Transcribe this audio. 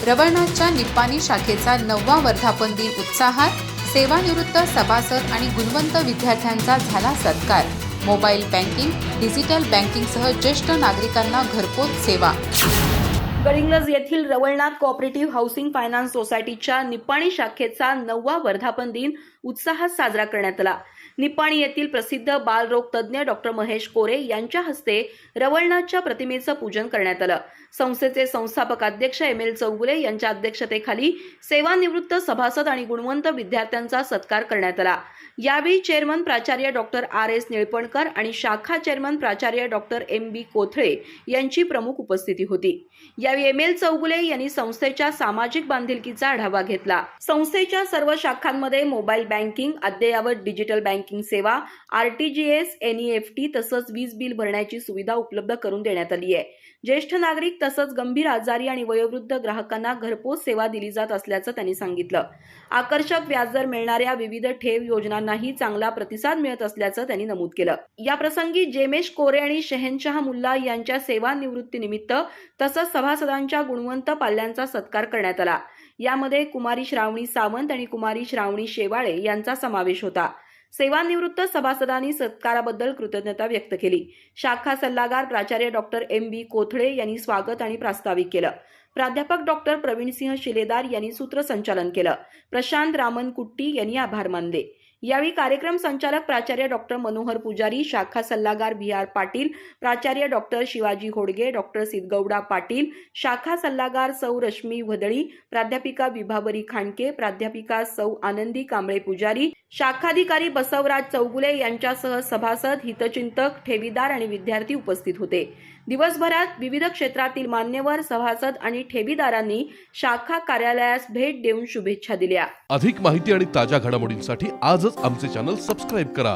रवळनाथच्या निप्पाणी शाखेचा 9वा वर्धापन दिन उत्साहात, सेवानिवृत्त सभासद आणि गुणवंत विद्यार्थ्यांचा झाला सत्कार। मोबाईल बँकिंग, डिजिटल बँकिंगसह ज्येष्ठ नागरिकांना घरपोच सेवा। गडिंग्लज येथील रवळनाथ कोऑपरेटिव्ह हाऊसिंग फायनान्स सोसायटीच्या निप्पाणी शाखेचा 9वा वर्धापन दिन उत्साहात साजरा करण्यात आला। निप्पाणी येथील प्रसिद्ध बालरोग तज्ज्ञ डॉक्टर महेश कोरे यांच्या हस्ते रवळनाथच्या प्रतिमेचं पूजन करण्यात आलं। संस्थेचे संस्थापक अध्यक्ष एम.एल. चौगुले यांच्या अध्यक्षतेखाली सेवानिवृत्त सभासद आणि गुणवंत विद्यार्थ्यांचा सत्कार करण्यात आला। यावेळी चेअरमन प्राचार्य डॉक्टर आर.एस. निळपणकर आणि शाखा चेअरमन प्राचार्य डॉक्टर एम.बी. कोथळे यांची प्रमुख उपस्थिती होती। यावेळी एम.एल. चौगुले यांनी संस्थेच्या सामाजिक बांधिलकीचा आढावा घेतला। संस्थेच्या सर्व शाखांमध्ये मोबाईल बँकिंग, अद्ययावत डिजिटल बँकिंग सेवा, आर.टी.जी.एस, एन.ई.एफ.टी तसंच वीज बिल भरण्याची सुविधा उपलब्ध करून देण्यात आली आहे। ज्येष्ठ नागरिक तसंच गंभीर आजारी आणि वयोवृद्ध ग्राहकांना घरपोच सेवा दिली जात असल्याचं त्यांनी सांगितलं। आकर्षक व्याजदर मिळणाऱ्या विविध ठेव योजनांनाही चांगला प्रतिसाद मिळत असल्याचं त्यांनी नमूद केलं। या प्रसंगी जेमेश कोरे आणि शहनशाह मुल्ला यांच्या सेवानिवृत्तीनिमित्त तसंच सभासदांच्या गुणवंत पाल्यांचा सत्कार करण्यात आला। यामध्ये कुमारी श्रावणी सावंत आणि कुमारी श्रावणी शेवाळे यांचा समावेश होता। सेवानिवृत्त सभासदांनी सत्काराबद्दल कृतज्ञता व्यक्त केली। शाखा सल्लागार प्राचार्य डॉक्टर एम.बी. कोथळे यांनी स्वागत आणि प्रास्ताविक केलं। प्राध्यापक डॉक्टर प्रवीणसिंह शिलेदार यांनी सूत्रसंचालन केलं। प्रशांत रामन कुट्टी यांनी आभार मानले। यावेळी कार्यक्रम संचालक प्राचार्य डॉक्टर मनोहर पुजारी, शाखा सल्लागार बी.आर. पाटील, प्राचार्य डॉक्टर शिवाजी होडगे, डॉक्टर सिद्धगौडा पाटील, शाखा सल्लागार सौ रश्मी वदळी, प्राध्यापिका विभावरी खांडके, प्राध्यापिका सौ आनंदी कांबळे पुजारी, शाखाधिकारी बसवराज चौगुले यांच्यासह सभासद, हितचिंतक, ठेवीदार आणि विद्यार्थी उपस्थित होते। दिवसभरात विविध क्षेत्रातील मान्यवर, सभासद आणि ठेवीदारांनी शाखा कार्यालयास भेट देऊन शुभेच्छा दिल्या। अधिक माहिती आणि ताज्या घडामोडींसाठी आजच आमचे चॅनल सबस्क्राइब करा।